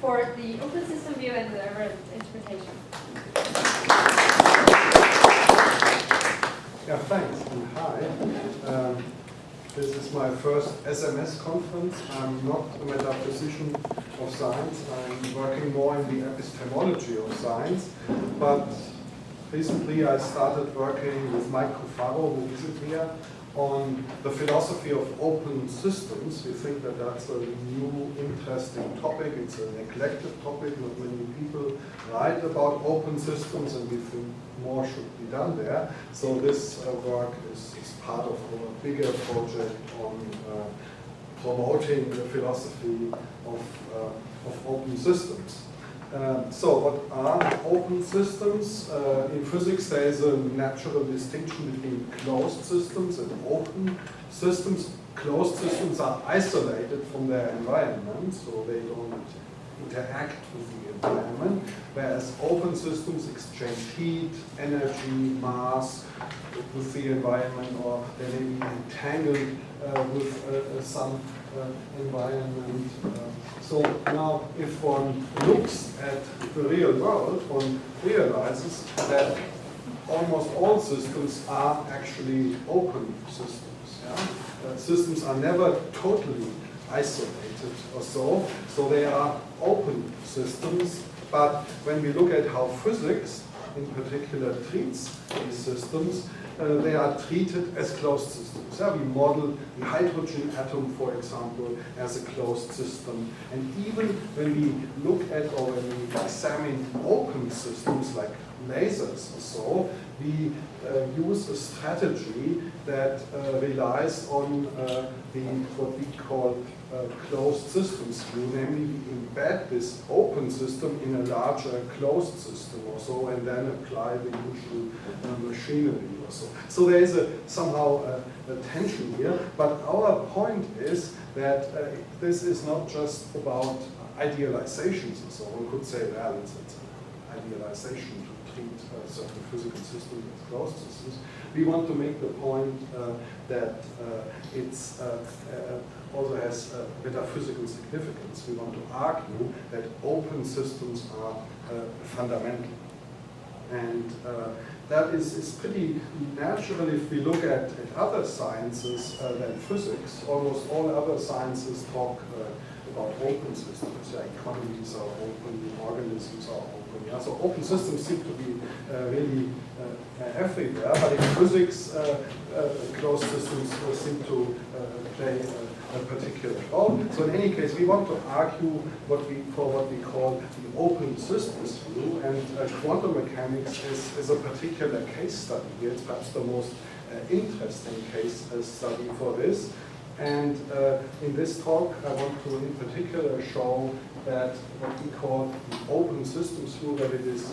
for the open system view and the Everett interpretation. Yeah, thanks and hi. This is my first SMS conference. I'm not a metaphysician of science. I'm working more in the epistemology of science. But recently I started working with Mike Cufaro, who isn't here, on the philosophy of open systems. We think that that's a new, interesting topic. It's a neglected topic. Not many people write about open systems, and we think more should be done there. So this work is part of our bigger project on promoting the philosophy of open systems. So what are open systems? In physics there is a natural distinction between closed systems and open systems. Closed systems are isolated from their environment, so they don't interact with the environment, whereas open systems exchange heat, energy, mass with the environment, or they may be entangled with some environment. So now, if one looks at the real world, one realizes that almost all systems are actually open systems. Yeah? Systems are never totally isolated or so they are open systems. But when we look at how physics, in particular, treats these systems, they are treated as closed systems. Yeah, we model the hydrogen atom, for example, as a closed system. And even when we look at or when we examine open systems like lasers or so, we use a strategy that relies on what we call closed systems view, namely we embed this open system in a larger closed system or so, and then apply the usual machinery or so. So there is somehow a tension here, but our point is that this is not just about idealizations and so on. One could say, well, it's an idealization to treat certain physical systems as closed systems. We want to make the point that it's also has metaphysical significance. We want to argue that open systems are fundamental. And that is pretty natural if we look at other sciences than physics. Almost all other sciences talk about open systems. Yeah, economies are open, organisms are open. Yeah? So open systems seem to be really everywhere, but in physics, closed systems seem to play a particular role. So in any case, we want to argue for what we call the open systems view, and quantum mechanics is a particular case study here. It's perhaps the most interesting case study for this. And in this talk, I want to in particular show that what we call the open systems view, that it is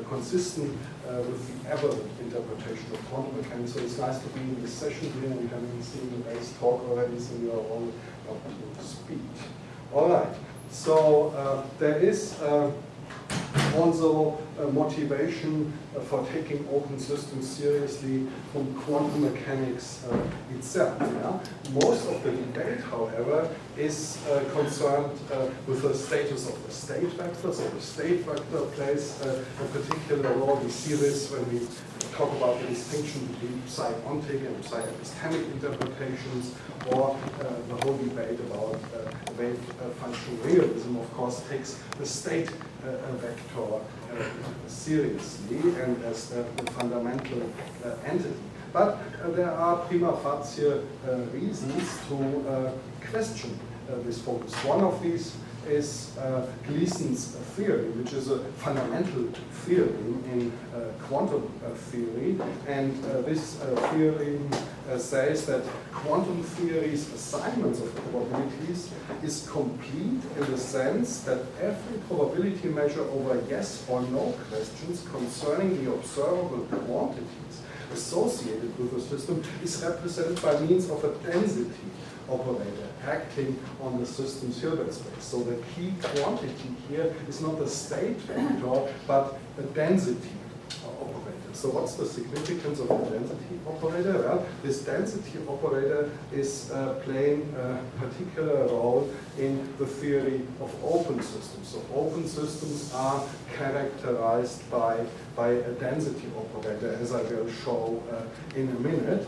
consistent with the Everett interpretation of quantum mechanics. So it's nice to be in this session here, and you haven't seen the base talk already, so you are all up to speed. All right, so there is also a motivation for taking open systems seriously from quantum mechanics itself. Yeah? Most of the debate, however, is concerned with the status of the state vector. So the state vector plays a particular role. We see this when we talk about the distinction between psi-ontic and psi-epistemic interpretations, or the whole debate about wave function realism, of course, takes the state vector seriously and as the fundamental entity. But there are prima facie reasons to question this focus. One of these is Gleason's theory, which is a fundamental theory in quantum theory. And this theory says that quantum theory's assignments of probabilities is complete in the sense that every probability measure over yes or no questions concerning the observable quantities associated with the system is represented by means of a density operator acting on the system's Hilbert space. So the key quantity here is not the state vector, but the density operator. So what's the significance of the density operator? Well, this density operator is playing a particular role in the theory of open systems. So open systems are characterized by a density operator, as I will show in a minute.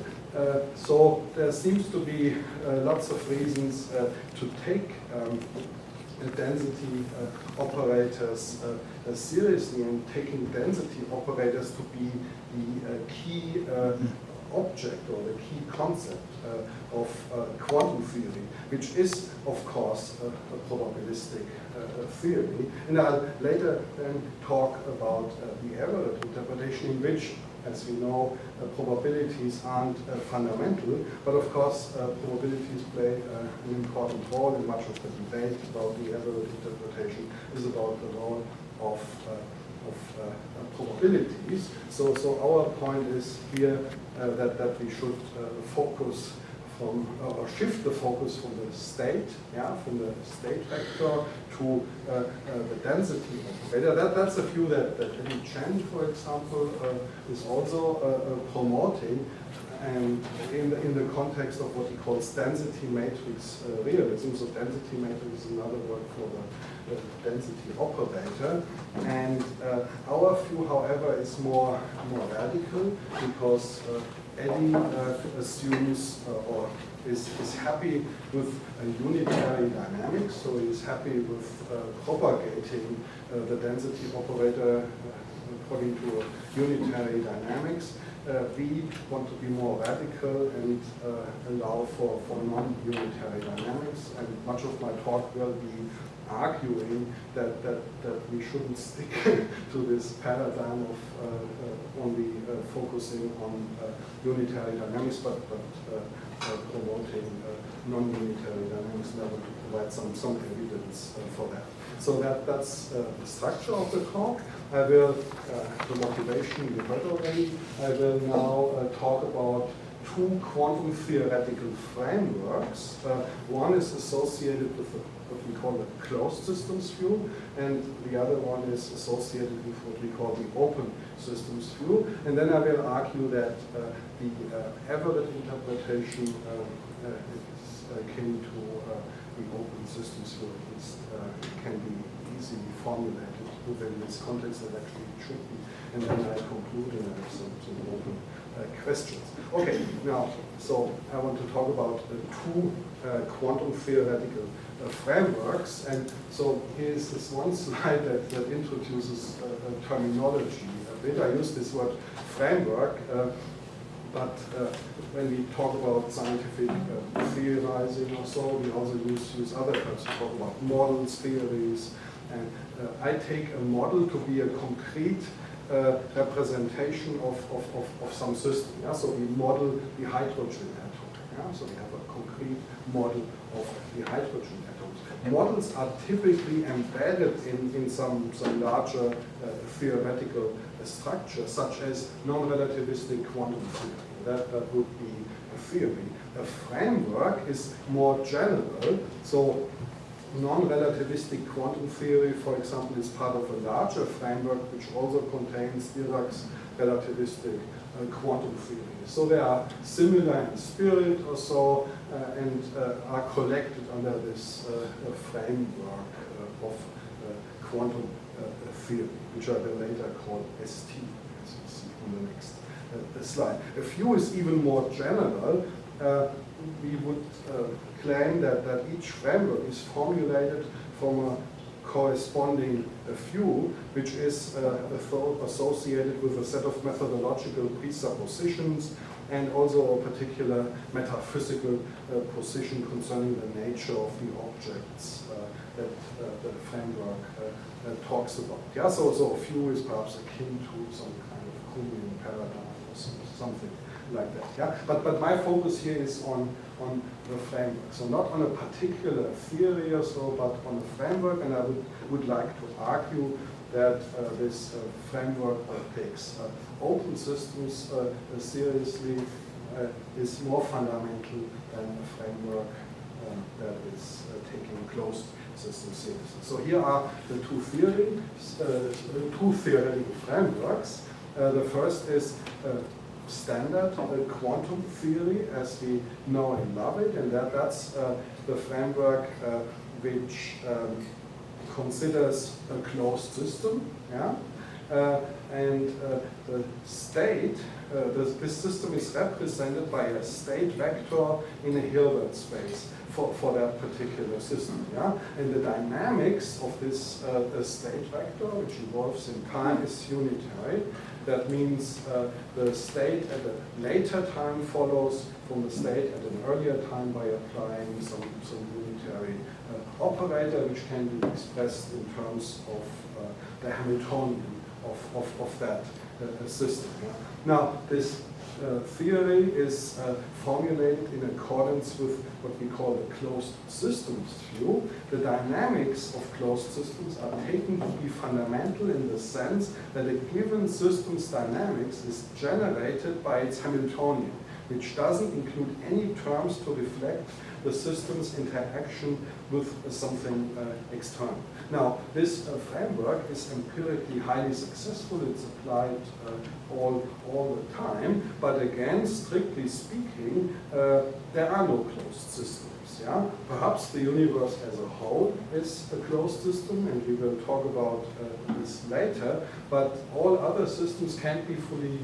So there seems to be lots of reasons to take density operators seriously, and taking density operators to be the key object or the key concept of quantum theory, which is, of course, a probabilistic theory. And I'll later then talk about the Everett interpretation, in which, as we know, probabilities aren't fundamental, but of course probabilities play an important role in much of the debate about the Everett interpretation is about the role of probabilities. So our point is here that we should focus from, or shift the focus from the state, from the state vector to the density operator. That's a view that Eddie Chen, for example, is also promoting, and in the context of what he calls density matrix realism. So density matrix is another word for the density operator. And our view, however, is more radical, because Eddie assumes or is happy with a unitary dynamics, so he's happy with propagating the density operator according to a unitary dynamics. We want to be more radical and allow for non-unitary dynamics, and much of my talk will be arguing that we shouldn't stick to this paradigm of only focusing on unitary dynamics, but promoting non-unitary dynamics in order to provide some evidence for that. So that's the structure of the talk. I will, the motivation you heard already, I will now talk about two quantum theoretical frameworks. One is associated with what we call the closed systems view, and the other one is associated with what we call the open systems view. And then I will argue that the Everett interpretation is akin to the open systems view. At least it can be easily formulated within this context, that actually it should be. And then I conclude, and I have some open questions. Okay, now, so I want to talk about two quantum theoretical frameworks. And so here's this one slide that introduces terminology a bit. I use this word framework, but when we talk about scientific theorizing or so, we also use other terms to talk about models, theories. And I take a model to be a concrete representation of some system. Yeah? So we model the hydrogen atom. Yeah? So we have a concrete model of the hydrogen atoms. Models are typically embedded in some larger theoretical structure, such as non-relativistic quantum theory. That would be a theory. A framework is more general. So non-relativistic quantum theory, for example, is part of a larger framework which also contains Dirac's relativistic quantum theory. So they are similar in spirit or so, and are collected under this framework of quantum theory, which I will later call ST, as you see on the next slide. A view is even more general. We would claim that each framework is formulated from a corresponding view, which is associated with a set of methodological presuppositions and also a particular metaphysical position concerning the nature of the objects that the framework talks about. Yeah, so a view is perhaps akin to some kind of Kuhnian paradigm or something like that. Yeah, but my focus here is on the framework. So not on a particular theory or so, but on a framework. And I would like to argue that this framework takes open systems seriously is more fundamental than a framework that is taking closed systems seriously. So here are the two theoretical frameworks. The first is standard quantum theory as we know and love it, and that's the framework which considers a closed system. Yeah? And the state, this system is represented by a state vector in a Hilbert space for that particular system. Yeah? And the dynamics of this state vector, which evolves in time, is unitary. That means the state at a later time follows from the state at an earlier time by applying some unitary operator, which can be expressed in terms of the Hamiltonian of that system. Yeah? Now, this theory is formulated in accordance with what we call the closed systems view. The dynamics of closed systems are taken to be fundamental in the sense that a given system's dynamics is generated by its Hamiltonian, which doesn't include any terms to reflect the system's interaction with something external. Now, this framework is empirically highly successful. It's applied all the time. But again, strictly speaking, there are no closed systems. Yeah? Perhaps the universe as a whole is a closed system, and we will talk about this later. But all other systems can't be fully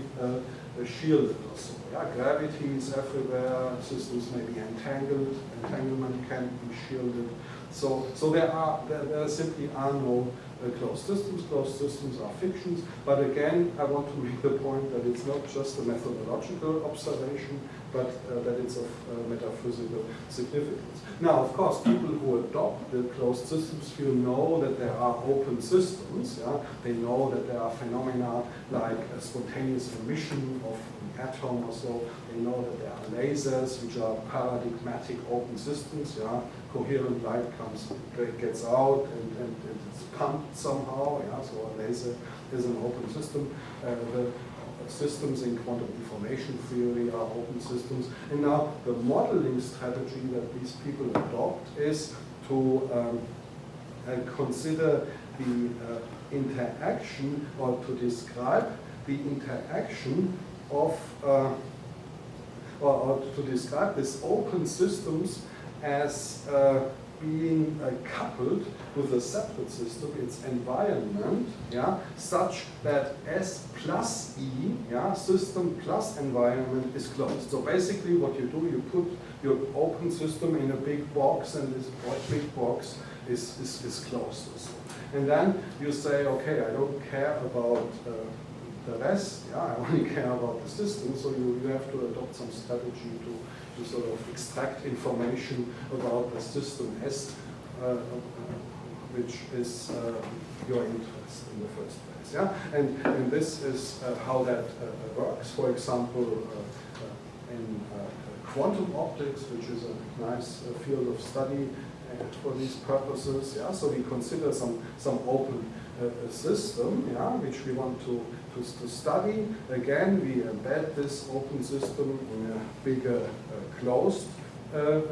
shielded also. Yeah? Gravity is everywhere. Systems may be entangled. Entanglement can't be shielded. So there simply are no closed systems. Closed systems are fictions. But again, I want to make the point that it's not just a methodological observation, but that it's of metaphysical significance. Now, of course, people who adopt the closed systems view know that there are open systems. Yeah? They know that there are phenomena like spontaneous emission of an atom or so. They know that there are lasers, which are paradigmatic open systems. Yeah? Coherent light gets out and it's pumped somehow. Yeah? So a laser is an open system. The systems in quantum information theory are open systems. And now the modeling strategy that these people adopt is to consider the interaction, or to describe the interaction of, or to describe these open systems as being coupled with a separate system, its environment, yeah, such that S plus E, yeah, system plus environment is closed. So basically what you do, you put your open system in a big box, and this big box is closed also. And then you say, okay, I don't care about the rest, yeah, I only care about the system, so you have to adopt some strategy to sort of extract information about the system S, which is your interest in the first place. Yeah? And this is how that works. For example, in quantum optics, which is a nice field of study for these purposes. Yeah? So we consider some open system, yeah, which we want to study. Again, we embed this open system in a bigger closed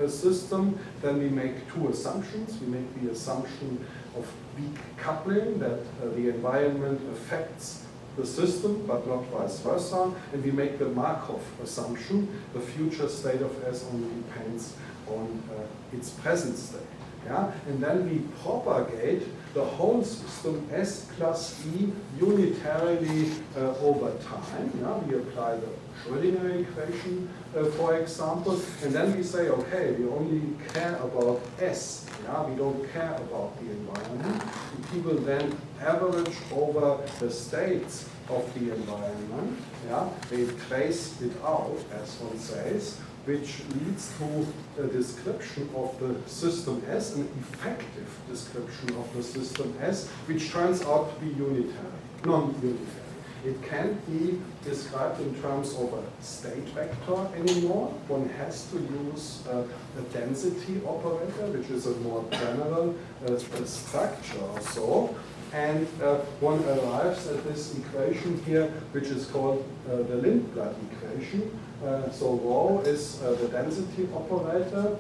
system. Then we make two assumptions. We make the assumption of weak coupling, that the environment affects the system, but not vice versa. And we make the Markov assumption. The future state of S only depends on its present state. Yeah? And then we propagate the whole system S plus E unitarily over time. Yeah? We apply the Schrödinger equation, for example, and then we say, okay, we only care about S. Yeah? We don't care about the environment. And people then average over the states of the environment. Yeah? They trace it out, as one says, which leads to a description of the system S, an effective description of the system S, which turns out to be unitary, non-unitary. It can't be described in terms of a state vector anymore. One has to use a density operator, which is a more general structure or so. And one arrives at this equation here, which is called the Lindblad equation. So rho is the density operator,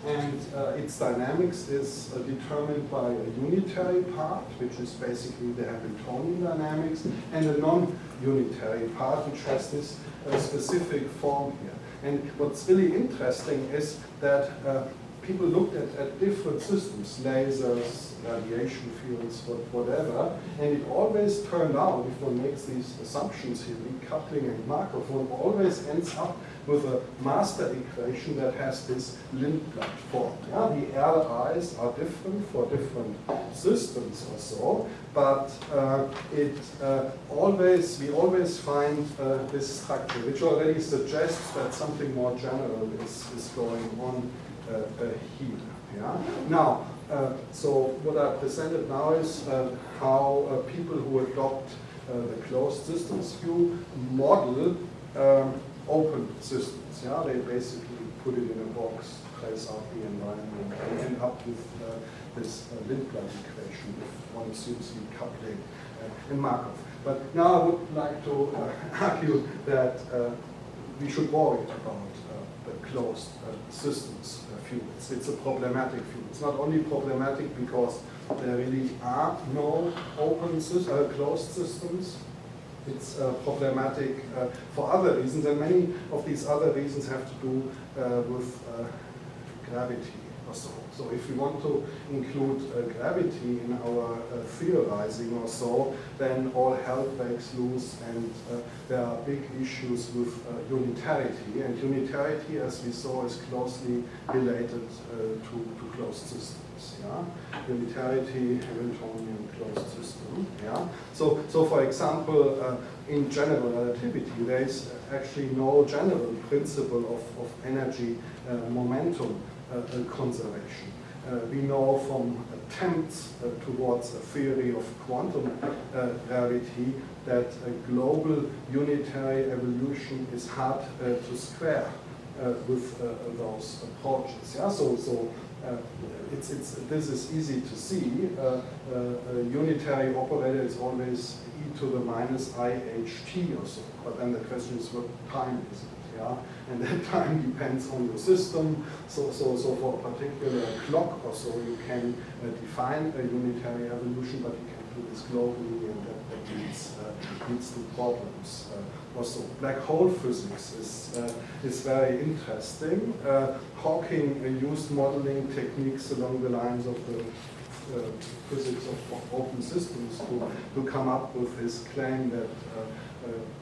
And its dynamics is determined by a unitary part, which is basically the Hamiltonian dynamics, and a non-unitary part, which has this specific form here. And what's really interesting is that people looked at different systems, lasers, radiation fields, whatever, and it always turned out, if one makes these assumptions here, decoupling and Markov, one always ends up with a master equation that has this Lindblad form. Yeah? The RIs are different for different systems or so, but we always find this structure, which already suggests that something more general is going on here. Yeah? Now, so what I presented now is how people who adopt the closed systems view model open systems. Yeah? They basically put it in a box, trace out the environment, and end up with this Lindblad equation if one assumes decoupling and Markov. But now I would like to argue that we should worry about the closed systems view. It's a problematic view. It's not only problematic because there really are no open closed systems. It's problematic for other reasons, and many of these other reasons have to do with gravity or so. So if we want to include gravity in our theorizing or so, then all hell breaks loose, and there are big issues with unitarity. And unitarity, as we saw, is closely related to closed systems. Yeah? Unitarity, Hamiltonian closed system. Yeah? So for example, in general relativity, there is actually no general principle of energy momentum conservation. We know from attempts towards a theory of quantum gravity that a global unitary evolution is hard to square with those approaches. Yeah? So this is easy to see. A unitary operator is always e to the minus iht or so. But then the question is, what time is it? Yeah? And that time depends on your system. So for a particular clock or so, you can define a unitary evolution, but you can do this globally, and that leads to problems. Also, black hole physics is very interesting. Hawking used modeling techniques along the lines of the physics of open systems to come up with his claim that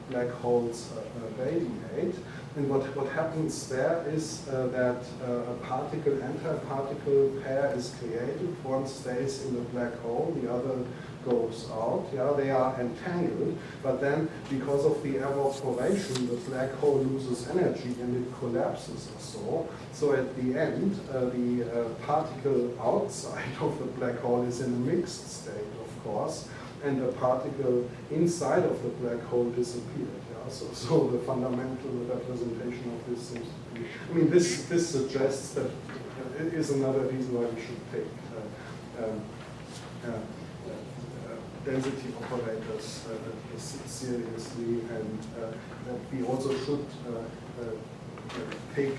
black holes radiate. And what happens there is that a particle-antiparticle pair is created. One stays in the black hole, the other goes out. Yeah, they are entangled, but then because of the evaporation, the black hole loses energy and it collapses or so. So at the end, the particle outside of the black hole is in a mixed state, of course, and the particle inside of the black hole disappeared. So the fundamental representation of this seems to be, I mean, this suggests that it is another reason why we should take density operators seriously, and that we also should take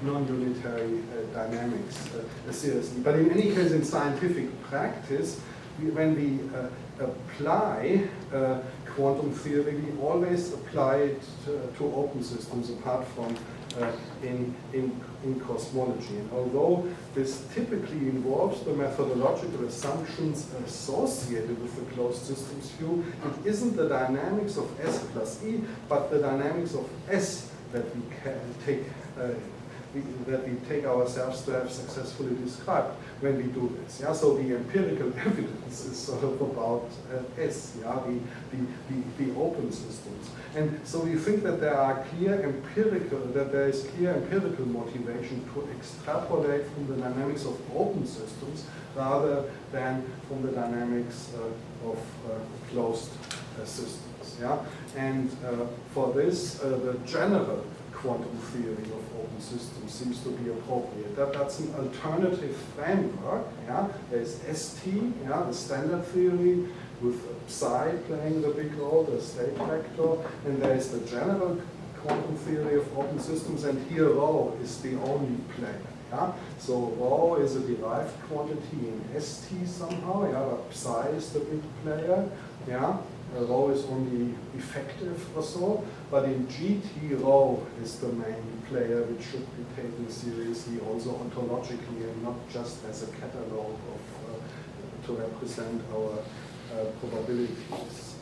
non-unitary dynamics seriously. But in any case, in scientific practice, when we apply quantum theory, we always apply it to open systems, apart from in cosmology. And although this typically involves the methodological assumptions associated with the closed systems view, it isn't the dynamics of S plus E, but the dynamics of S that we can take that we take ourselves to have successfully described when we do this. Yeah? So the empirical evidence is sort of about S, yeah? the open systems. And so we think that there is clear empirical motivation to extrapolate from the dynamics of open systems rather than from the dynamics of closed systems. Yeah? And for this, the general quantum theory of open systems seems to be appropriate. That's an alternative framework. Yeah? There's ST, yeah, the standard theory, with psi playing the big role, the state vector, and there is the general quantum theory of open systems, and here rho is the only player. Yeah? So rho is a derived quantity in ST somehow, yeah, but psi is the big player. Yeah? Rho is only effective or so, but in GT, rho is the main player which should be taken seriously also ontologically and not just as a catalog of to represent our probabilities.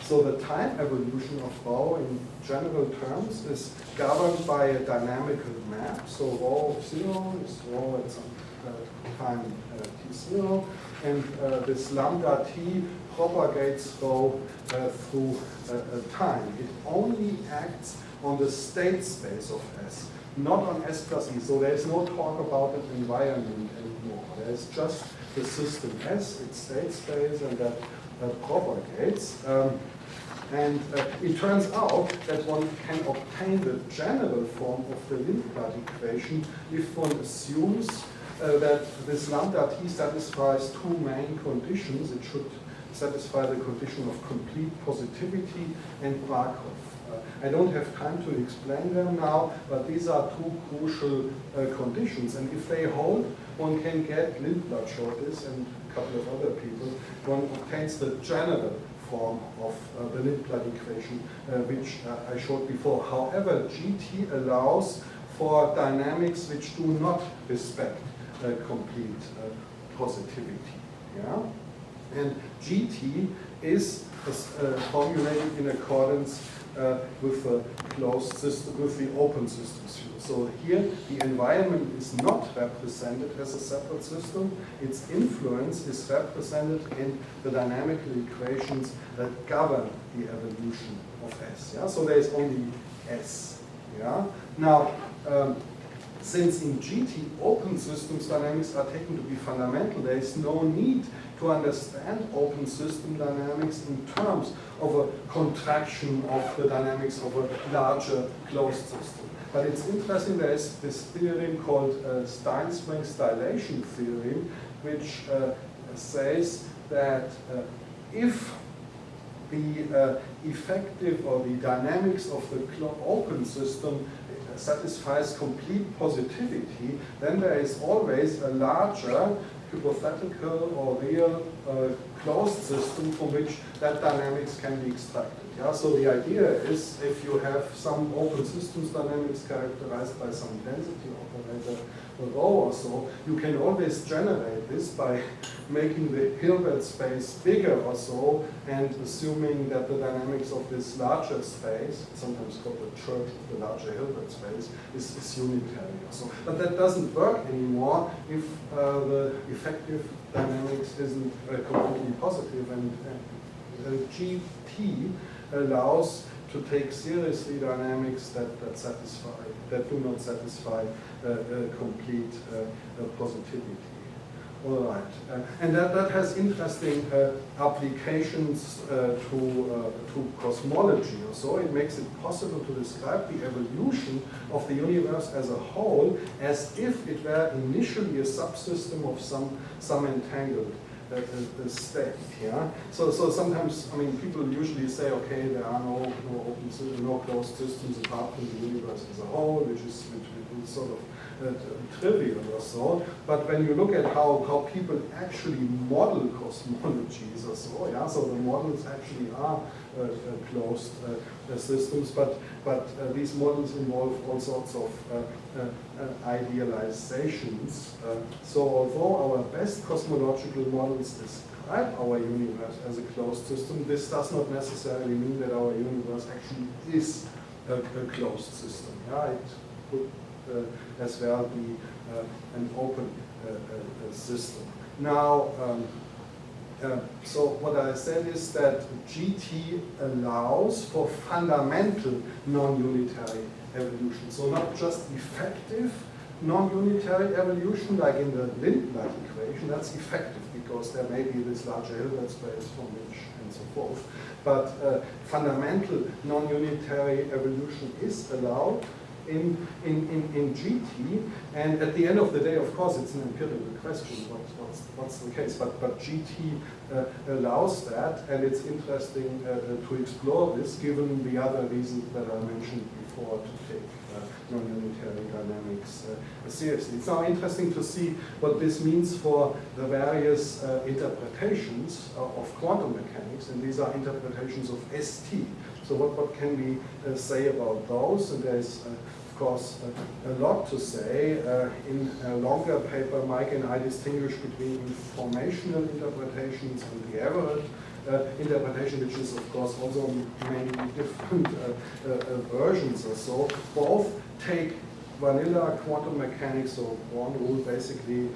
So the time evolution of rho in general terms is governed by a dynamical map. So rho of 0 is rho at some time t0, and this lambda t propagates rho through time. It only acts on the state space of S, not on S plus E. So there is no talk about an environment anymore. There is just the system S, its state space, and that propagates. And it turns out that one can obtain the general form of the Lindblad equation if one assumes that this lambda t satisfies two main conditions. It should satisfy the condition of complete positivity and Markov. I don't have time to explain them now, but these are two crucial conditions. And if they hold, one can get Lindblad showed this and a couple of other people. One obtains the general form of the Lindblad equation, which I showed before. However, GT allows for dynamics which do not respect complete positivity. Yeah? And GT is formulated in accordance with the closed system, with the open systems view. So here, the environment is not represented as a separate system. Its influence is represented in the dynamical equations that govern the evolution of S. Yeah? So there is only S. Yeah? Now, since in GT open systems dynamics are taken to be fundamental, there is no need to understand open system dynamics in terms of a contraction of the dynamics of a larger closed system. But it's interesting, there is this theorem called Steinspring stylation theorem, which says that if the effective or the dynamics of the open system satisfies complete positivity, then there is always a larger hypothetical or real closed system from which that dynamics can be extracted. Yeah? So the idea is if you have some open systems dynamics characterized by some density operator rho or so, you can always generate this by making the Hilbert space bigger or so and assuming that the dynamics of this larger space, sometimes called the church of the larger Hilbert space, is unitary or so. But that doesn't work anymore if the effective dynamics isn't completely positive, and GT allows to take seriously dynamics that do not satisfy complete positivity. All right, and that has interesting applications to cosmology. So it makes it possible to describe the evolution of the universe as a whole as if it were initially a subsystem of some entangled state. Yeah. So sometimes, I mean, people usually say, okay, there are no closed systems apart from the universe as a whole, which is sort of trivial or so. But when you look at how people actually model cosmologies or so, yeah, so the models actually are closed systems, but these models involve all sorts of idealizations. So although our best cosmological models describe our universe as a closed system, this does not necessarily mean that our universe actually is a closed system. Yeah, it could as well be an open system. Now, so what I said is that GT allows for fundamental non-unitary evolution. So not just effective non-unitary evolution like in the Lindblad equation, that's effective because there may be this larger Hilbert space from which and so forth. But fundamental non-unitary evolution is allowed in GT, and at the end of the day, of course, it's an empirical question, what's the case, but GT allows that, and it's interesting to explore this given the other reasons that I mentioned afford to take non-unitary dynamics seriously. It's now interesting to see what this means for the various interpretations of quantum mechanics, and these are interpretations of ST. So what can we say about those? And there's of course a lot to say. In a longer paper, Mike and I distinguish between informational interpretations and the Everett interpretation, which is of course also many different versions or so. Both take vanilla quantum mechanics, or one rule basically,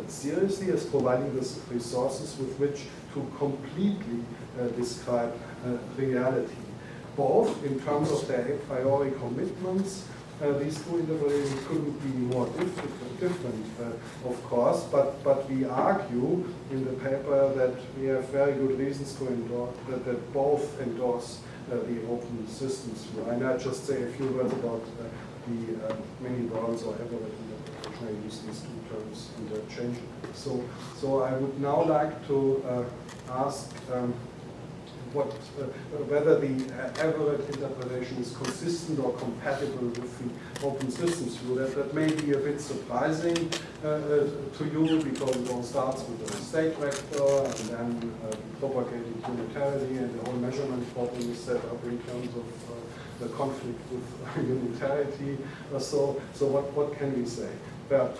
seriously as providing the resources with which to completely describe reality. Both in terms of their a priori commitments, these two interpretations couldn't be more different, of course, but we argue in the paper that we have very good reasons to endorse, that both endorse the open systems view. And I just say a few words about the many worlds or Everett interpretation. I use these two terms interchangeably. So I would now like to ask whether the Everett interpretation is consistent or compatible with the open systems view. That may be a bit surprising to you, because it all starts with a state vector and then propagated unitarily, and the whole measurement problem is set up in terms of the conflict with unitarity. So what can we say? Well,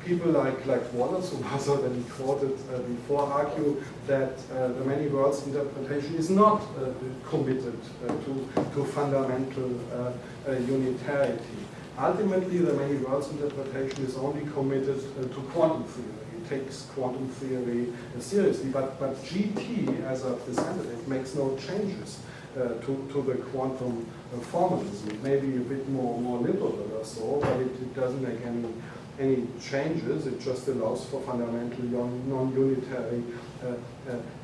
people like Wallace, who was already quoted before, argue that the many worlds interpretation is not committed to fundamental unitarity. Ultimately, the many worlds interpretation is only committed to quantum theory. It takes quantum theory seriously, but GT, as I presented it, makes no changes to the quantum formalism. It may be a bit more liberal or so, but it doesn't make any changes. It just allows for fundamental non-unitary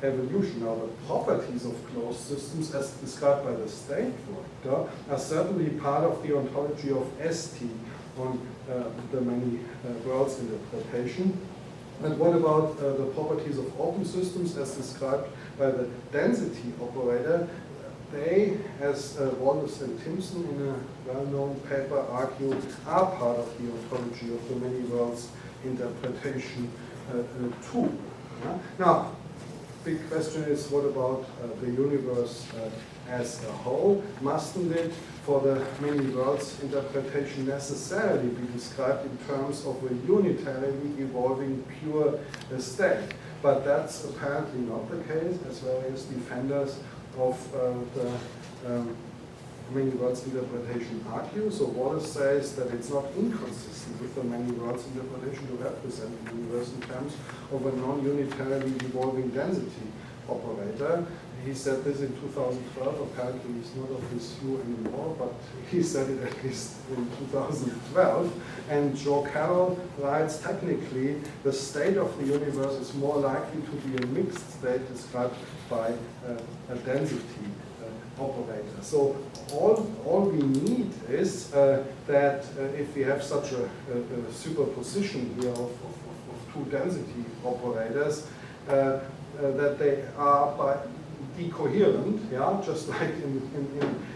evolution. Now, the properties of closed systems, as described by the state vector, are certainly part of the ontology of ST on the many worlds interpretation. And what about the properties of open systems, as described by the density operator? They, as Wallace and Timpson in a well-known paper argue, are part of the ontology of the many worlds interpretation too. Now, big question is, what about the universe as a whole? Mustn't it, for the many worlds interpretation, necessarily be described in terms of a unitarily evolving pure state? But that's apparently not the case, as various defenders of the many worlds interpretation argue. So Wallace says that it's not inconsistent with the many worlds interpretation to represent the universe in terms of a non-unitarily evolving density operator. He said this in 2012. Apparently he's not of this view anymore, but he said it at least in 2012. And Joe Carroll writes, technically, the state of the universe is more likely to be a mixed state described by a density operator. So all we need is that if we have such a superposition here of two density operators, that they are decoherent, yeah, just like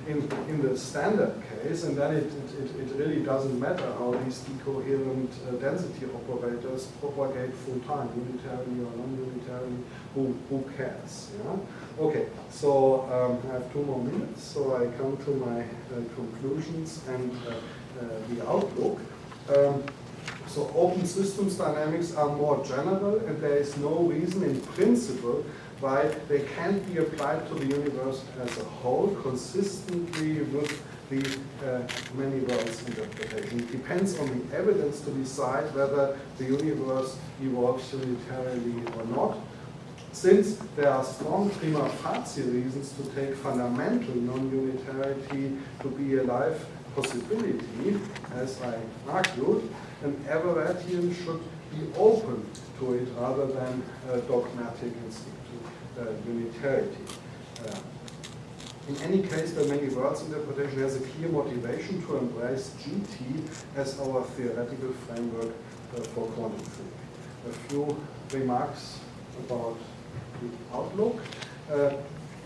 in the standard case, and then it really doesn't matter how these decoherent density operators propagate through time, unitarily or non-unitarily. Who cares? Yeah. Okay. So I have 2 more minutes, so I come to my conclusions and the outlook. So open systems dynamics are more general, and there is no reason in principle why they can't be applied to the universe as a whole consistently with the many worlds interpretation. It depends on the evidence to decide whether the universe evolves unitarily or not. Since there are strong prima facie reasons to take fundamental non-unitarity to be a life possibility, as I argued, an Everettian should be open to it rather than dogmatic and stick to unitarity. In any case, the many worlds interpretation has a clear motivation to embrace GT as our theoretical framework for quantum theory. A few remarks about the outlook.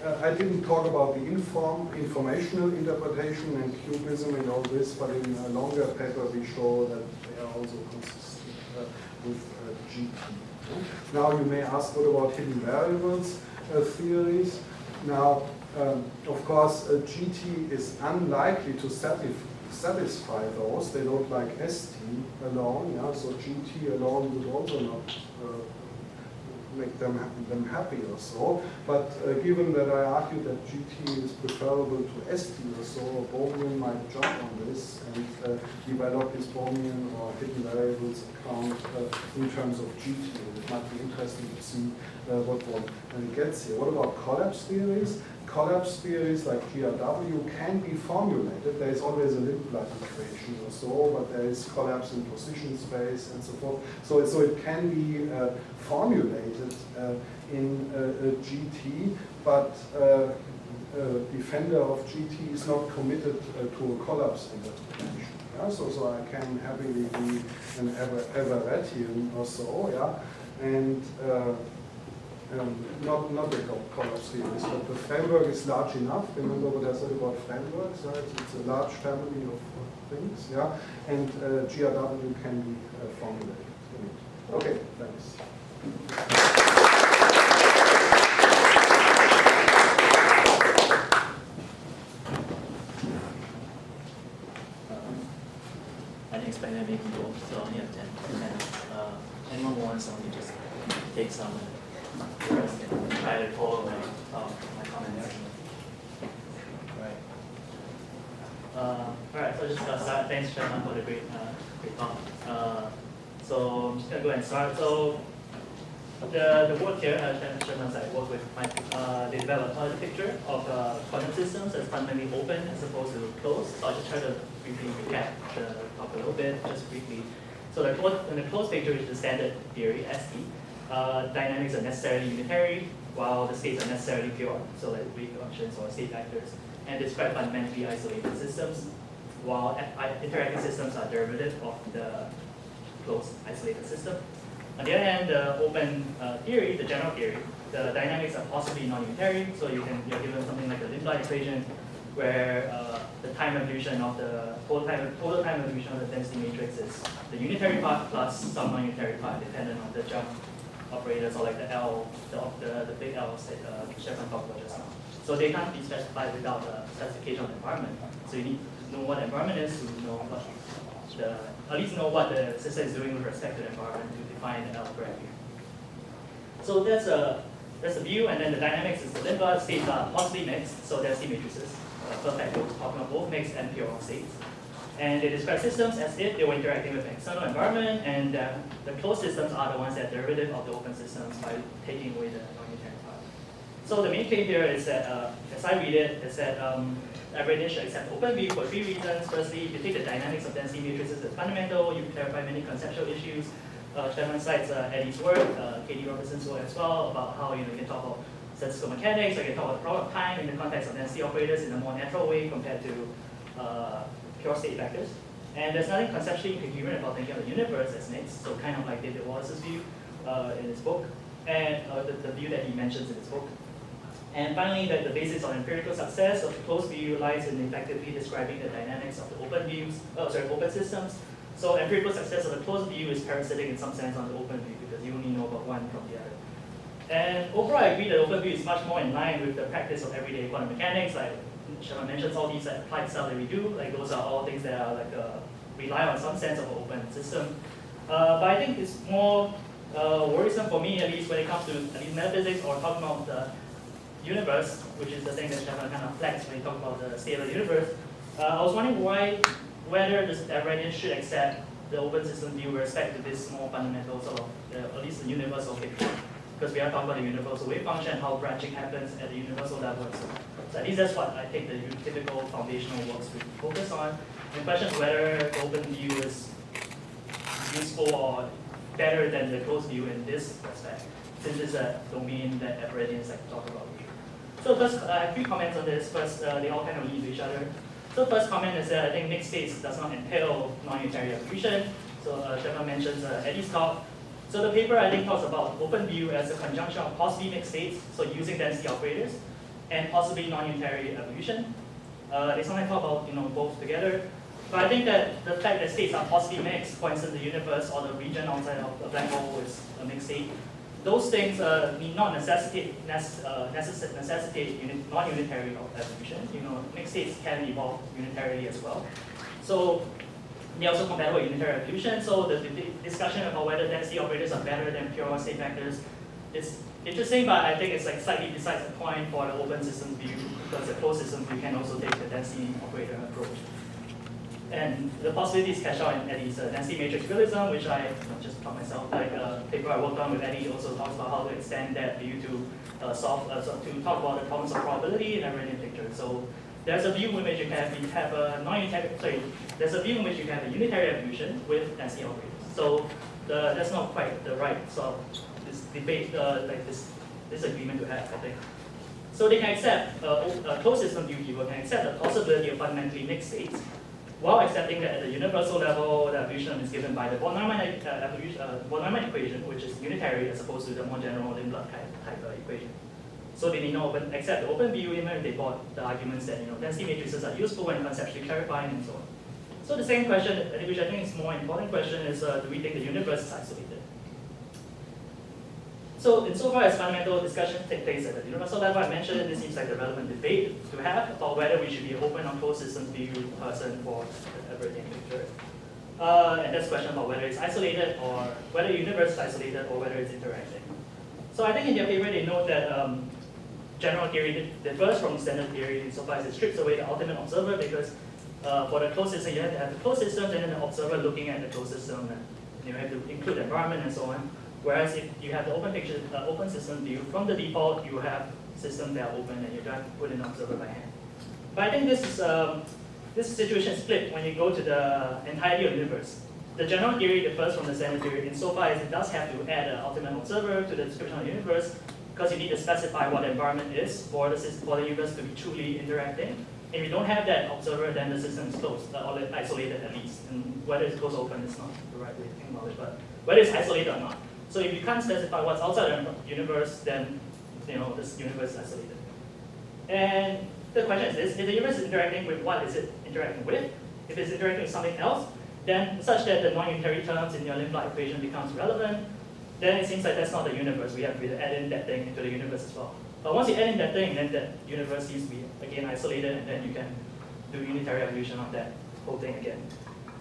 I didn't talk about the informational interpretation and cubism and all this, but in a longer paper we show that they are also consistent with GT. Now you may ask, what about hidden variables theories? Now, of course, GT is unlikely to satisfy those. They don't like ST alone, yeah? So GT alone would also not make them happy or so. But given that I argue that GT is preferable to ST or so, Bohmian might jump on this and develop his Bohmian or hidden variables account in terms of GT. It might be interesting to see what one gets here. What about collapse theories? Collapse theories like GRW can be formulated. There is always a Lindblad equation or so, but there is collapse in position space and so forth. So it can be formulated in GT, but defender of GT is not committed to a collapse interpretation. Yeah? So I can happily be an Everettian or so, yeah, and not a collapse theorist, but the framework is large enough. Remember what I said about frameworks, right? It's a large family of things, yeah, and GRW can be formulated. Okay, thanks. I didn't expect that many people, so I only have 10 minutes. Anyone wants, let me just take some rest and try to follow my comments. Alright, so just start. Thanks, Stephan, for the great talk. So I'm just going to go and start. So the work here, Stephan's I work with they developed a picture of quantum systems as fundamentally open as opposed to closed. So I'll just try to briefly recap the talk a little bit, just briefly. So in the closed picture is the standard theory, ST. Dynamics are necessarily unitary, while the states are necessarily pure, so like wave functions or state vectors, and describe fundamentally isolated systems, while interacting systems are derivative of the closed isolated system. On the other hand, the open theory, the general theory, the dynamics are possibly non-unitary, so you're given something like a Lindblad equation, where the time evolution of the total time evolution of the density matrix is the unitary part plus some non-unitary part, dependent on the jump operators, or like the L, the big L's that Stephan talked about just now. So they can't be specified without a specification of the environment. So you need to know what the environment is to know what at least know what the system is doing with respect to the environment to define the L correctly. So that's a view, and then the dynamics is the Lindblad states are possibly mixed, so they're C matrices, perfectly talking about both mixed and pure states. And they describe systems as if they were interacting with an external environment, and the closed systems are the ones that are derivative of the open systems by taking away the non-unitary part. So the main claim here is that, as I read it, is that everything should accept open view for 3 reasons. Firstly, if you take the dynamics of density matrices as fundamental, you clarify many conceptual issues. Stephan cites Eddie's work, K.D. Robertson's work as well, about how you can talk about statistical mechanics, or you can talk about the problem of time in the context of density operators in a more natural way compared to pure state vectors. And there's nothing conceptually incoherent about thinking of the universe as mixed, so kind of like David Wallace's view in his book, and the view that he mentions in his book. And finally, that the basis of empirical success of the closed view lies in effectively describing the dynamics of the open systems. So empirical success of the closed view is parasitic in some sense on the open view, because you only know about one from the other. And overall, I agree that open view is much more in line with the practice of everyday quantum mechanics. Like Stephan mentions all these applied stuff that we do. Like those are all things that are like rely on some sense of an open system. But I think it's more worrisome for me, at least when it comes to at least metaphysics or talking about the universe, which is the thing that Stephan kind of flags when he talks about the state of the universe. I was wondering whether the Everettian should accept the open system view with respect to this more fundamental sort of, at least the universal picture. Because we are talking about the universal wave function, how branching happens at the universal level. So at least that's what I think the typical foundational works would focus on. The question is whether the open view is useful or better than the closed view in this respect, since it's a domain that Everettians like to talk about. So first, I have 3 comments on this. First, they all kind of lead to each other. So first comment is that I think mixed states does not entail non-unitary evolution. So Stephan mentions Eddie's talk. So the paper I think talks about open view as a conjunction of possibly mixed states, so using density operators, and possibly non-unitary evolution. They sometimes talk about both together. But I think that the fact that states are possibly mixed, for instance, the universe or the region outside of a black hole is a mixed state, those things need not necessitate non-unitary evolution. Mixed states can evolve unitarily as well. So they're also compatible with unitary evolution. So the discussion about whether density operators are better than pure state vectors is interesting, but I think it's like slightly besides the point for the open system view, because the closed system view can also take the density operator approach. And the possibilities cash out in Eddie's density matrix realism, which I just taught myself, like a paper I worked on with Eddie also talks about how to extend that view to talk about the problems of probability in a random picture. So there's a view in which you can have a there's a view in which you can have a unitary evolution with density operators. So that's not quite the right sort of this debate, this agreement to have, I think. So they can accept a closed system view people can accept the possibility of fundamentally mixed states, while accepting that at the universal level, the evolution is given by the von-Neumann equation, which is unitary as opposed to the more general Lindblad type equation. So they need not accept the open view even if they bought the arguments that density matrices are useful and conceptually clarifying and so on. So the second question, which I think is more important question, is do we think the universe is isolated? So insofar as fundamental discussions take place at the universal level, I mentioned this seems like the relevant debate to have about whether we should be open or closed systems view person for the Everettian picture. And that's a question about whether it's isolated or whether the universe is isolated or whether it's interacting. So I think in their paper they note that general theory differs from standard theory insofar as it strips away the ultimate observer, because for the closed system you have to have the closed system and then the observer looking at the closed system, and you have to include the environment and so on. Whereas if you have the open system view, from the default you have systems that are open and you don't have to put in an observer by hand. But I think this situation is flipped when you go to the entirety of the universe. The general theory differs from the standard theory insofar as it does have to add an ultimate observer to the description of the universe, because you need to specify what the environment is for the universe to be truly interacting. If you don't have that observer, then the system is closed, or isolated at least. And whether it's closed or open is not the right way to think about it, but whether it's isolated or not. So if you can't specify what's outside the universe, then this universe is isolated. And the question is this: if the universe is interacting with what is it interacting with? If it's interacting with something else, then such that the non-unitary terms in your Lindblad equation becomes relevant, then it seems like that's not the universe. We have to add in that thing into the universe as well. But once you add in that thing, then that universe seems to be again isolated, and then you can do unitary evolution of that whole thing again.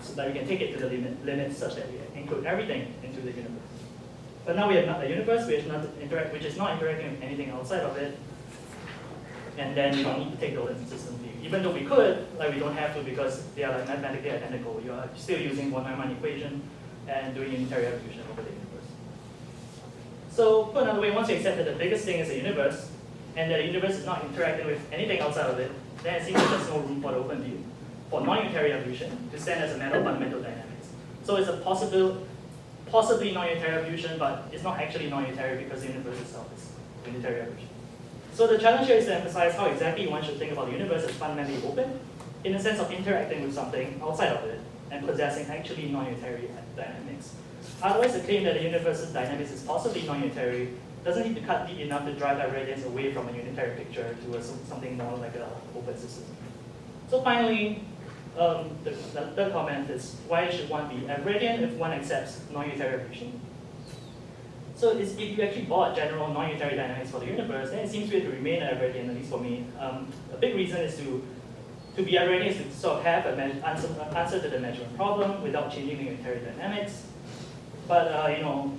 So that we can take it to the limit such that we include everything into the universe. But now we have not a universe which is not interacting with anything outside of it, and then you don't need to take the open system view. Even though we could, we don't have to because they are mathematically identical. You are still using von-Neumann equation and doing unitary evolution over the universe. So put another way, once you accept that the biggest thing is the universe, and that the universe is not interacting with anything outside of it, then it seems like there's no room for the open view, for non-unitary evolution to stand as a matter of fundamental dynamics. So it's a possibly non-unitary evolution, but it's not actually non-unitary because the universe itself is unitary evolution. So the challenge here is to emphasize how exactly one should think about the universe as fundamentally open, in the sense of interacting with something outside of it, and possessing actually non-unitary dynamics. Otherwise, the claim that the universe's dynamics is possibly non-unitary doesn't need to cut deep enough to drive Everettians away from a unitary picture to something more like an open system. So finally, the third comment is, why should one be Everettian if one accepts non-unitary evolution? So if you actually bought general non-unitary dynamics for the universe, then it seems weird to remain an Everettian, at least for me. A big reason is to be Everettian is to sort of have an answer to the measurement problem without changing the unitary dynamics. But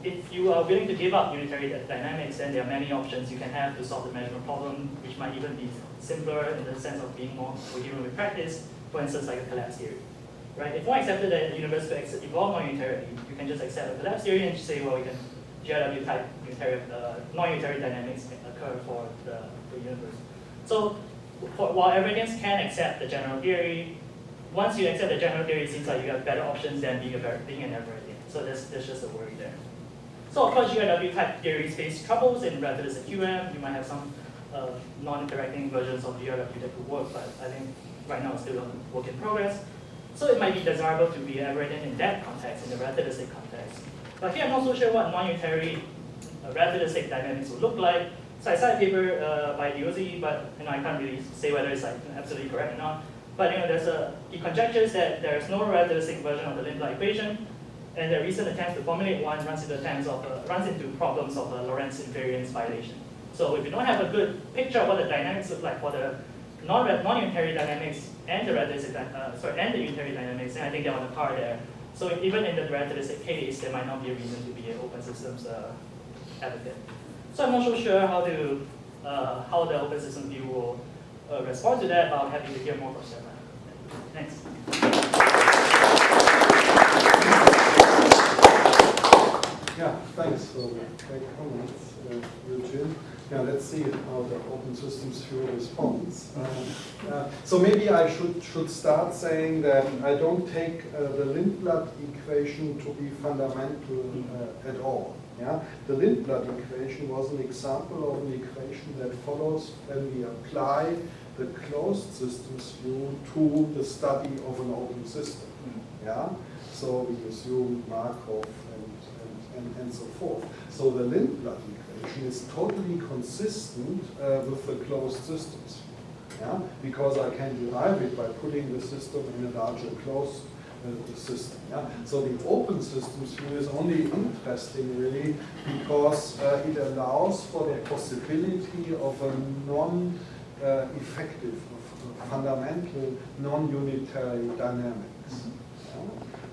if you are willing to give up unitary dynamics, then there are many options you can have to solve the measurement problem, which might even be simpler in the sense of being more coherent with practice. For instance, like a collapse theory, right? If one accepted that the universe could evolve non-unitarily, you can just accept a collapse theory and just say, well, we can GRW type non-unitary dynamics occur for the universe. So while Everettians can accept the general theory, once you accept the general theory, it seems like you have better options than being an Everettian. So there's just a worry there. So of course, GRW type theories face troubles in relativistic QM. You might have some non-interacting versions of GRW that could work, but I think right now it's still a work in progress. So it might be desirable to be Everettian in that context, in the relativistic context. But here I'm not so sure what non-unitary relativistic dynamics would look like. So I cited a paper by Dalhousie, but I can't really say whether it's like absolutely correct or not. But he conjectures that there is no relativistic version of the limit equation, and the recent attempts to formulate one runs into problems of a Lorentz invariance violation. So if you don't have a good picture of what the dynamics look like for the non-unitary dynamics and the relativistic, and the unitary dynamics, then I think they're on the par there. So even in the relativistic case, there might not be a reason to be an open systems advocate. So I'm not so sure how the open system view will respond to that, but I'm happy to hear more from Stephan. Thanks. Yeah, thanks for the great comments, Eugene. Yeah, let's see how the open systems view responds. So maybe I should start saying that I don't take the Lindblad equation to be fundamental at all. Yeah? The Lindblad equation was an example of an equation that follows when we apply the closed systems view to the study of an open system. Yeah? So we assume Markov and so forth. So the Lindblad equation is totally consistent with the closed systems view. Yeah? Because I can derive it by putting the system in a larger closed system. Yeah? So the open systems view is only interesting really because it allows for the possibility of a non-effective, fundamental, non-unitary dynamics. Yeah?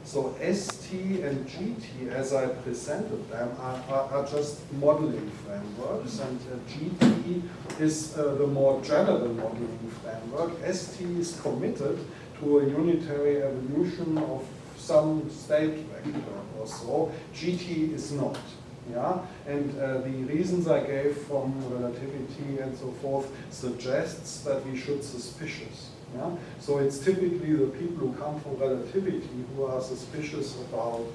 So ST and GT, as I presented them, are just modeling frameworks, and GT is the more general modeling framework. ST is committed to a unitary evolution of some state vector or so. GT is not. Yeah? And the reasons I gave from relativity and so forth suggests that we should suspicious. Yeah? So it's typically the people who come from relativity who are suspicious about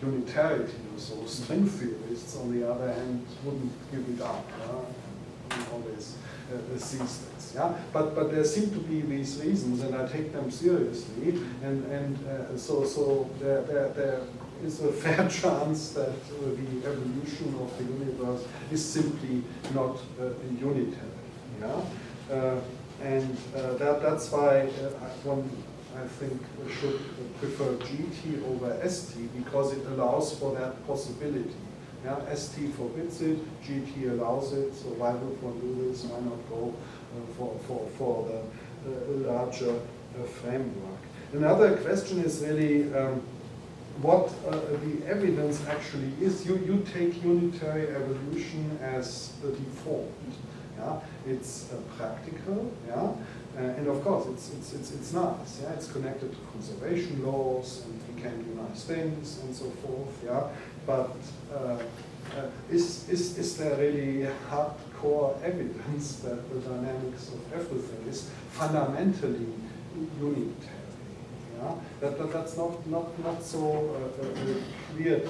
unitarity. So string theorists, on the other hand, wouldn't give it up. Always sees this. Yeah? But there seem to be these reasons, and I take them seriously. And so there is a fair chance that the evolution of the universe is simply not unitary. Yeah? And that's why one, I think, should prefer GT over ST, because it allows for that possibility. Yeah? ST forbids it, GT allows it, so why would one do this? Why not go for the larger framework? Another question is really what the evidence actually is. You take unitary evolution as the default. Yeah? It's practical, yeah? And of course it's nice. Yeah? It's connected to conservation laws, and we can do nice things and so forth. Yeah? But is there really hardcore evidence that the dynamics of everything is fundamentally unitary? Yeah? That's not so clear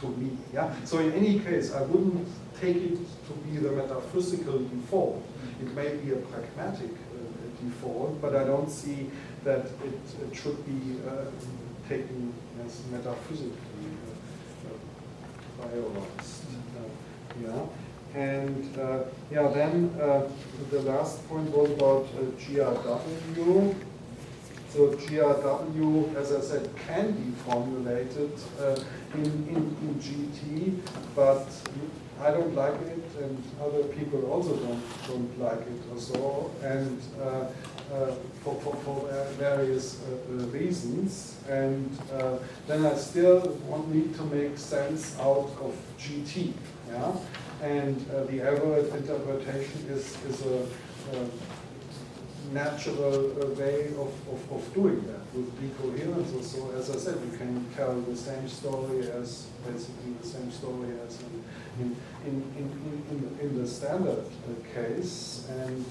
to me. Yeah? So in any case, I wouldn't take it to be the metaphysical default. It may be a pragmatic default, but I don't see that it should be taken as metaphysically prioritized. Yeah. And then the last point was about GRW. So GRW, as I said, can be formulated in GT, but I don't like it, and other people also don't like it or so, and for various reasons. And then I still need to make sense out of GT. Yeah? And the Everett interpretation is a natural way of doing that with decoherence or so. As I said, you can tell the same story as basically the same story as in the standard case, and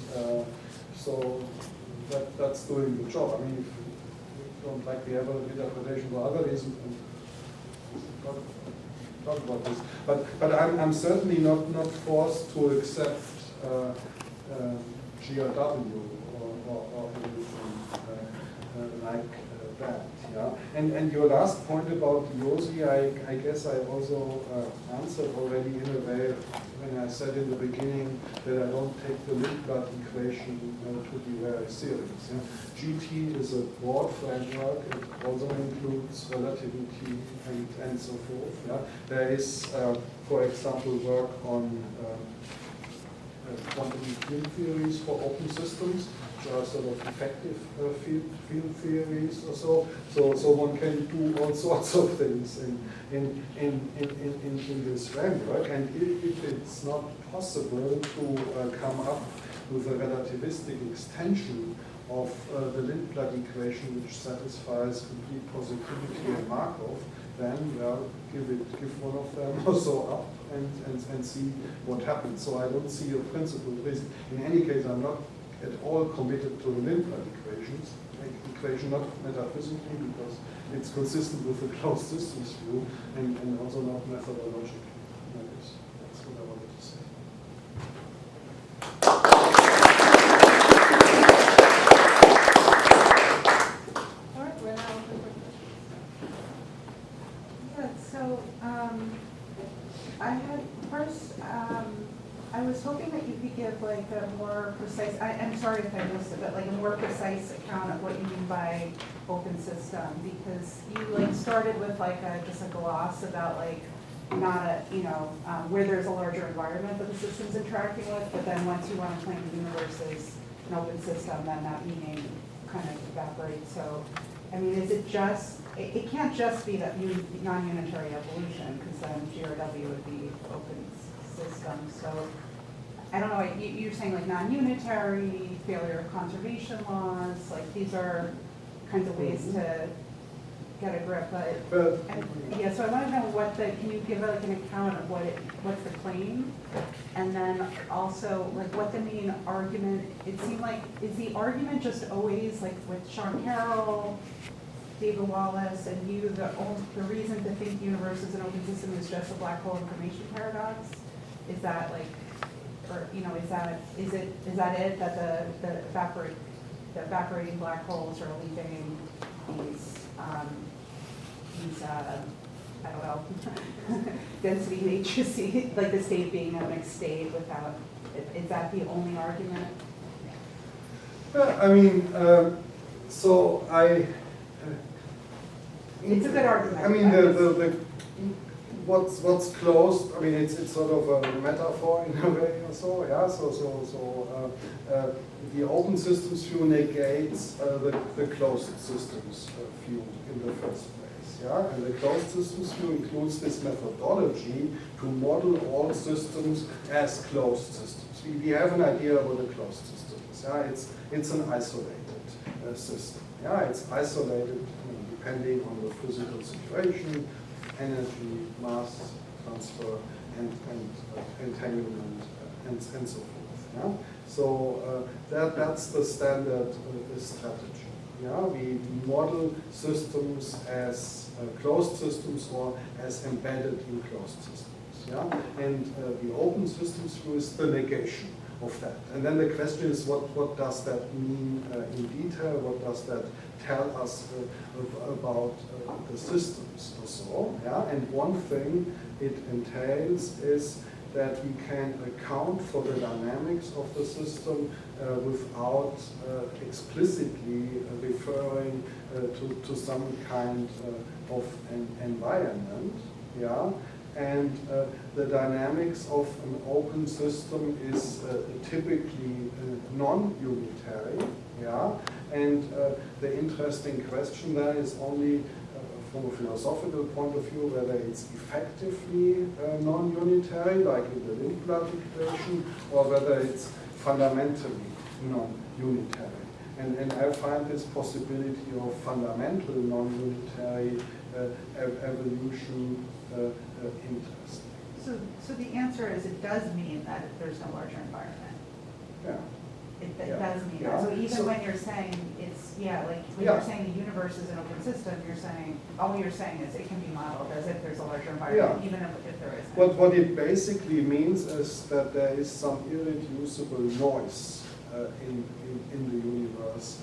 so that's doing the job. I mean, if you don't like the Everett interpretation for other reasons, talk about this. But I'm certainly not forced to accept GRW or anything like that. Yeah, and your last point about Dalhousie, I guess I also answered already in a way when I said in the beginning that I don't take the Lindblad equation to be very serious. Yeah? GT is a broad framework. It also includes relativity and so forth. Yeah? There is, for example, work on quantum field theories for open systems, which are sort of effective field theories or so. So one can do all sorts of things in this framework. And if it's not possible to come up with a relativistic extension of the Lindblad equation which satisfies complete positivity and Markov, then well, give one of them also up and see what happens. So I don't see a principal risk. In any case, I'm not at all committed to the Lindblad equation, not metaphysically, because it's consistent with the closed systems view, and also not methodologically. That's what I wanted to say. All right, we're now open for questions. Yeah, so I had first, I was hoping that you could give like a more precise, I'm sorry if I missed it, but like a more precise account of what you mean by open system, because you like started with like just a gloss about like not a, where there's a larger environment that the system's interacting with, but then once you want to claim the universe is an open system, then that meaning kind of evaporates. So, I mean, is it just, it can't just be that non-unitary evolution, because then GRW would be open system. So, I don't know, you're saying like non-unitary, failure of conservation laws, like these are kinds of ways to get a grip, but yeah, so I want to know can you give like an account of what's the claim? And then also like what the main argument, it seemed like, is the argument just always like with Sean Carroll, David Wallace, and you, the reason to think universe is an open system is just a black hole information paradox? Is that like, or is that it that the evaporating black holes are leaving these I don't know, density matrices, like the state being a mixed state without, is that the only argument? I mean, so it's a good argument. I mean, the what's closed, I mean, it's sort of a metaphor in a way or so, yeah, so the open systems view negates the closed systems view in the first place, yeah, and the closed systems view includes this methodology to model all systems as closed systems. We have an idea of what a closed system is, yeah, it's an isolated system, yeah, it's isolated depending on the physical situation, energy, mass transfer, and entanglement, and so forth. Yeah? So that's the standard strategy. Yeah? We model systems as closed systems or as embedded in closed systems. Yeah? And the open systems view is the negation of that. And then the question is, what does that mean in detail? What does that tell us about the systems or so? Yeah? And one thing it entails is that we can account for the dynamics of the system without explicitly referring to some kind of an environment. Yeah? And the dynamics of an open system is typically non-unitary. Yeah? And the interesting question there is only from a philosophical point of view whether it's effectively non-unitary, like in the Lindblad equation, or whether it's fundamentally non-unitary. And I find this possibility of fundamental non-unitary evolution interesting. So the answer is it does mean that there's no larger environment. Yeah. It does mean that. So even when you're saying it's, like when you're saying the universe is an open system, you're saying, all you're saying is it can be modeled as if there's a larger environment, even if there isn't. What it basically means is that there is some irreducible noise in the universe.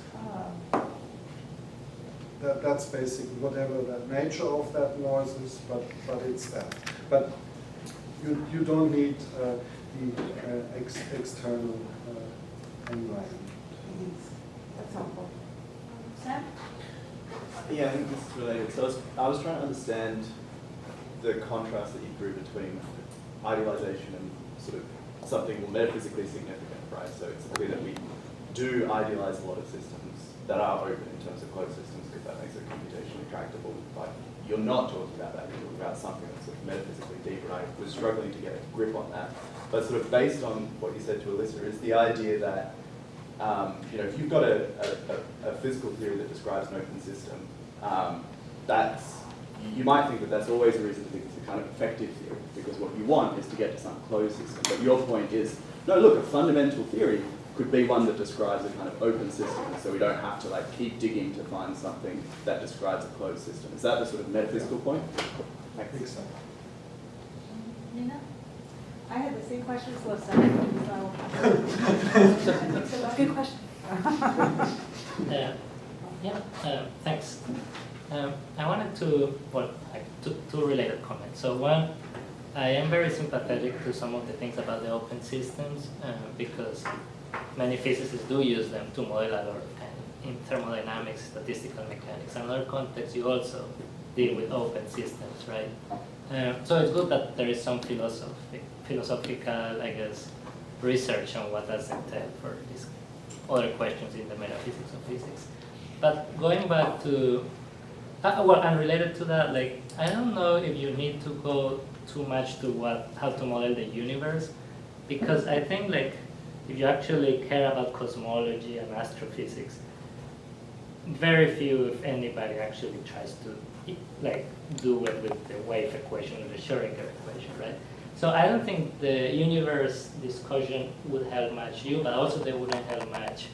that's basically whatever the nature of that noise is, but it's that. But you don't need the external environment. That's helpful. Sam? Yeah, I think this is related. So I was trying to understand the contrast that you drew between idealization and sort of something more metaphysically significant, right? So it's clear that we do idealize a lot of systems that are open in terms of closed systems because that makes it computationally tractable. But you're not talking about that. You're talking about something that's sort of metaphysically deeper. I was struggling to get a grip on that. But sort of based on what you said to Alyssa is the idea that if you've got a physical theory that describes an open system, you might think that that's always a reason to think it's a kind of effective theory, because what you want is to get to some closed system. But your point is, no, look, a fundamental theory could be one that describes a kind of open system, so we don't have to keep digging to find something that describes a closed system. Is that the sort of metaphysical point? I think so. Nina? I had the same question as Lisa, so. Good question. Thanks. I wanted to, two related comments. So one, I am very sympathetic to some of the things about the open systems because many physicists do use them to model a lot of in thermodynamics, statistical mechanics. In other contexts, you also deal with open systems, right? So it's good that there is some philosophical, I guess, research on what does entail for these other questions in the metaphysics of physics. But going back to, unrelated to that, I don't know if you need to go too much to how to model the universe, because I think if you actually care about cosmology and astrophysics, very few, if anybody, actually tries to do it with the wave equation or the Schrödinger equation, right? So I don't think the universe discussion would help much you, but also they wouldn't help much,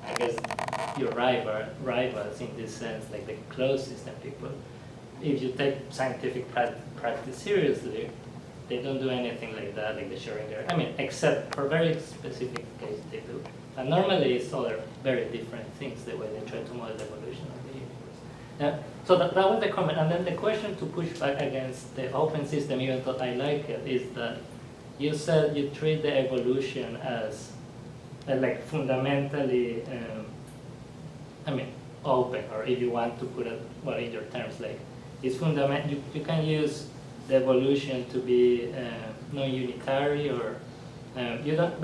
I guess, your rivals in this sense, like the closed system people. If you take scientific practice seriously, they don't do anything like that, like the Schrödinger. I mean, except for very specific cases they do. And normally it's other very different things, the way they try to model the evolution of the universe. So that was the comment. And then the question to push back against the open system, even though I like it, is that you said you treat the evolution as fundamentally, open, or if you want to put it in your terms, it's fundamental. You can use the evolution to be non-unitary, or you don't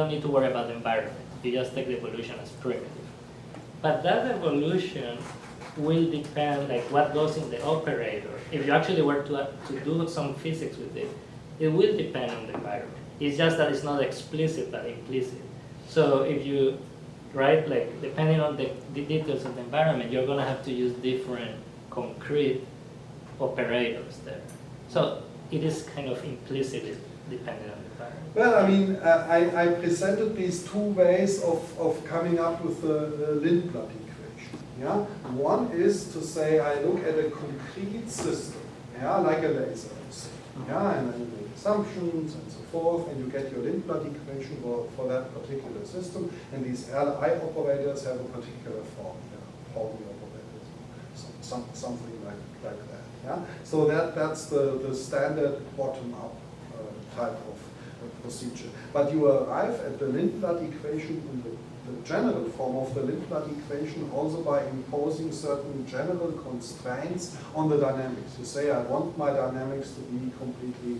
need to worry about the environment. You just take the evolution as primitive. But that evolution will depend, what goes in the operator. If you actually were to do some physics with it, it will depend on the environment. It's just that it's not explicit but implicit. So if you depending on the details of the environment, you're going to have to use different concrete operators there. So it is kind of implicitly dependent on the environment. Well, I presented these two ways of coming up with the Lindblad equation. Yeah? One is to say I look at a concrete system, like a laser, and then you make assumptions and so forth, and you get your Lindblad equation for that particular system, and these Li operators have a particular form, Pauli operators, something like that. Yeah? So that's the standard bottom-up type of procedure. But you arrive at the Lindblad equation in the general form of the Lindblad equation also by imposing certain general constraints on the dynamics. You say, I want my dynamics to be completely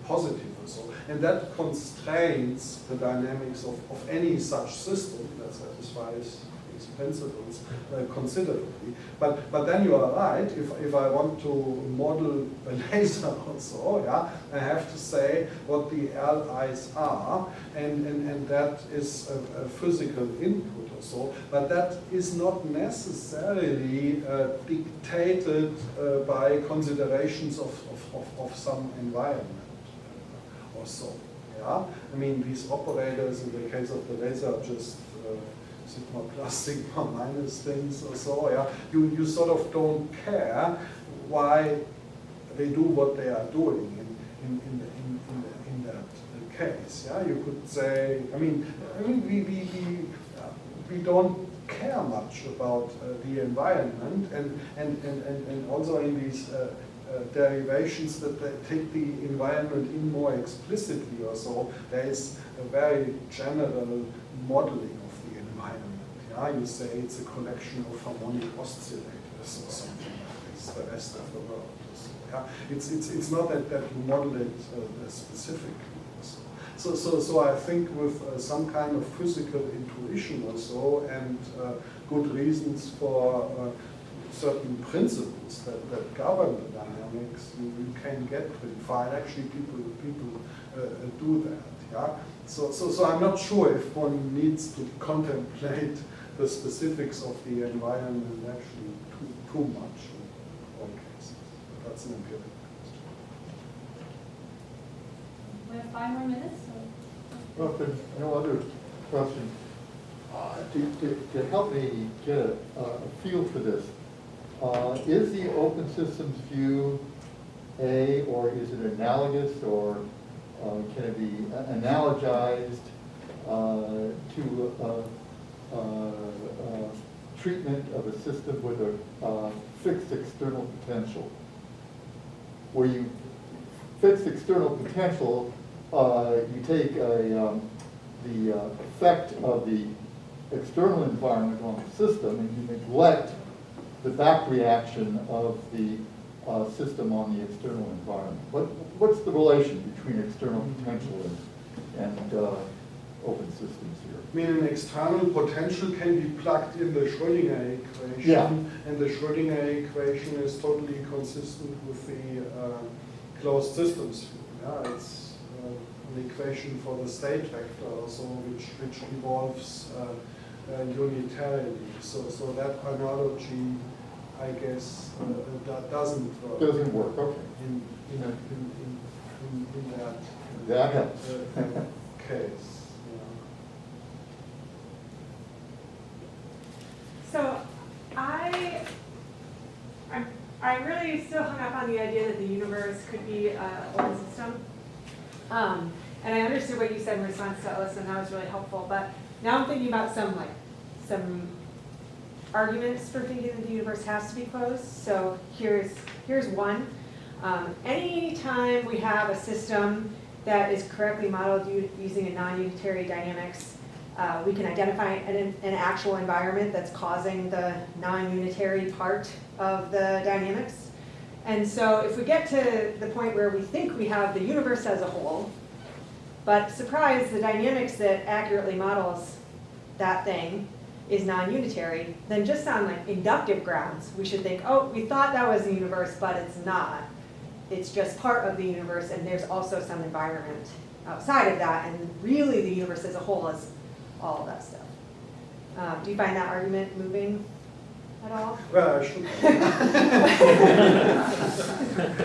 positive or so. And that constrains the dynamics of any such system that satisfies these principles considerably. But then you are right, if I want to model a laser also, I have to say what the LIs are, and that is a physical input or so, but that is not necessarily dictated by considerations of some environment or so. These operators in the case of the laser are just sigma plus, sigma minus things or so, you sort of don't care why they do what they are doing in that case. You could say, we don't care much about the environment, and also in these derivations that they take the environment in more explicitly or so, there is a very general modeling of the environment. Yeah, you say it's a collection of harmonic oscillators or something like this, the rest of the world. So, yeah, it's not that you model it specifically. So I think with some kind of physical intuition or so, and good reasons for certain principles that govern the dynamics, you can get pretty far. And actually, people do that. Yeah. So I'm not sure if one needs to contemplate the specifics of the environment actually too much in all cases. That's an empirical question. We have 5 more minutes. Well, if there's no other question, to help me get a feel for this, is the open systems view or is it analogous, or can it be analogized to treatment of a system with a fixed external potential? Where you fixed external potential, you take the effect of the external environment on the system, and you neglect the back reaction of the system on the external environment. What's the relation between external potential and open systems here? I mean, an external potential can be plugged in the Schrödinger equation, yeah. And the Schrödinger equation is totally consistent with the closed systems view. Yeah, it's an equation for the state vector also, which evolves unitarily. So that analogy, I guess, that doesn't work. Doesn't work. Okay. In that that helps. Case. So I'm really still hung up on the idea that the universe could be an open system. And I understood what you said in response to Alyssa, and that was really helpful. But now I'm thinking about some arguments for thinking that the universe has to be closed. So here's one. Anytime we have a system that is correctly modeled using a non-unitary dynamics, we can identify an actual environment that's causing the non-unitary part of the dynamics. And so if we get to the point where we think we have the universe as a whole, but surprise, the dynamics that accurately models that thing is non-unitary, then just on like inductive grounds, we should think, oh, we thought that was the universe, but it's not. It's just part of the universe, and there's also some environment outside of that, and really the universe as a whole is all of that stuff. Do you find that argument moving at all? Well, I should.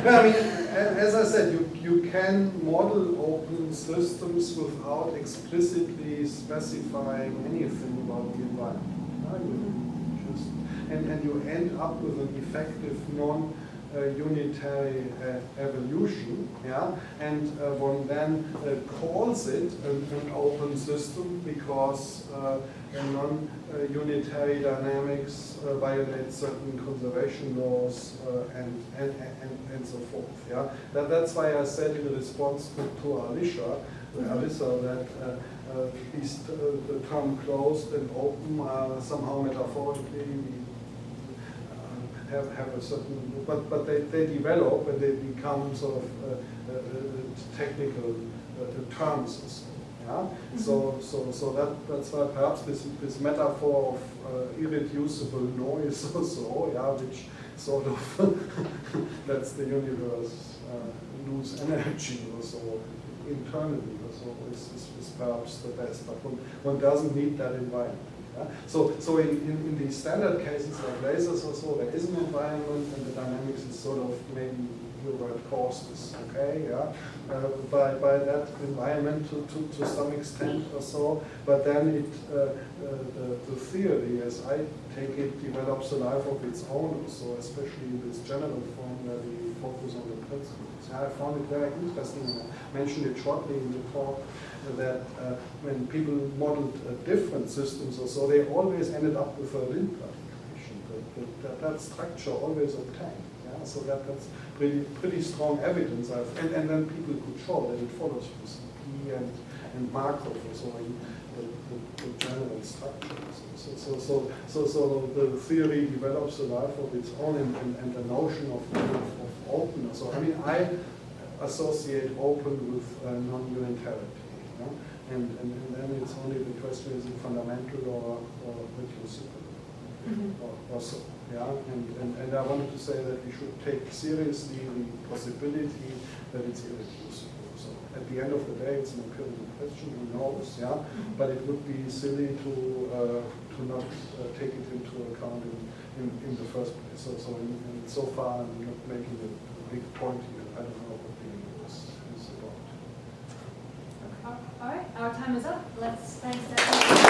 Well, I mean, as I said, you can model open systems without explicitly specifying anything about the environment. And you end up with an effective non-unitary evolution, yeah, and one then calls it an open system because a non-unitary dynamics violates certain conservation laws and so forth. Yeah, that's why I said in response to Alyssa that the term closed and open somehow metaphorically have a certain, but they develop and they become sort of technical terms or so. Yeah? Mm-hmm. So that's why perhaps this metaphor of irreducible noise or so, yeah, which sort of lets the universe lose energy or so internally or so is perhaps the best, but one doesn't need that environment. Yeah? So in these standard cases like lasers or so, there is an environment and the dynamics is sort of maybe your word caused is okay, yeah, by that environment to some extent or so, but then the theory, as I take it, develops a life of its own, so especially in this general form where we focus on the principles. Yeah, I found it very interesting, and I mentioned it shortly in the talk, that when people modeled different systems or so, they always ended up with a Lindblad equation. That structure always obtained. Yeah? So that's pretty strong evidence. And then people could show that it follows from CP and Markov, so the general structure. So the theory develops a life of its own, and the notion of openness. So I mean, I associate open with non-unitarity, you know? and then it's only the question: is it fundamental or reducible, or so? Yeah, and I wanted to say that we should take seriously the possibility that it's irreducible. So at the end of the day, it's an empirical question. Who knows? Yeah, but it would be silly to not take it into account in the first place. So far, I'm not making a big point here. I don't know what the is about. All right, our time is up. Let's thank Stephan.